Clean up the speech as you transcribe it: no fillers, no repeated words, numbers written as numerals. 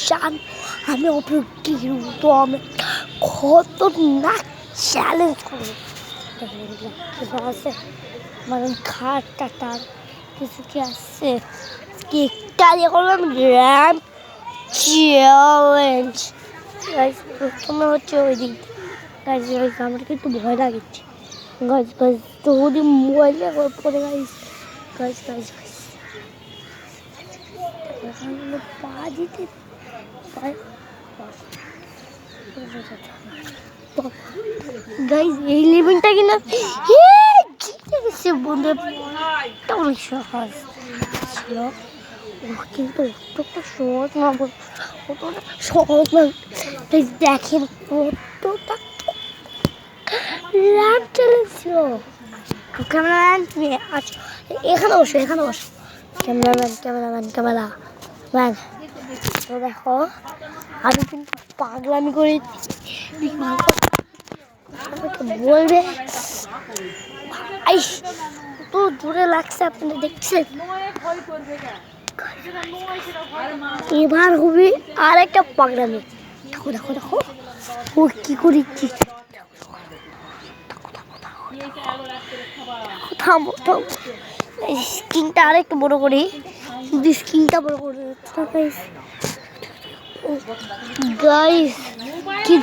চান আমি ওপরে তো আমি খতরনাক চ্যালেঞ্জ করবো। দেখেন আছে মানে ঘাট টাটার কিছু কি আসছে কি একটা দিয়ে করলাম র্যাম্প চ্যালেঞ্জ। গাইস প্রথমে হচ্ছে ওই দিক গাইস আমার কিন্তু ভয় লাগছে গাইস গাইস তো ওদি মোবাইলে পরে গাইস গাইস গাইস গাইস এখানে পা দিতে গাইস এই লিভিংটা কিনা জিতে গেছে বন্ধু অনেক সহজ ছিল কিন্তু অতটা সহজ না অতটা সহজ না। দেখেন কতটা ল্যাব চ্যালেঞ্জ ছিল। ক্যামেরাম্যান তুমি আচ্ছা এখানে বসো ক্যামেরাম্যান তো দেখো আমি কিন্তু পাগলামি করে বলবে তো জোরে লাগছে আপনারা দেখছেন। এবার হবে আর একটা পাগলামি। দেখো দেখো দেখো ও কি করেছি থামো থামো স্ক্রিনটা আর একটু বড় করি যদি স্ক্রিনটা বড় করে গাইস কি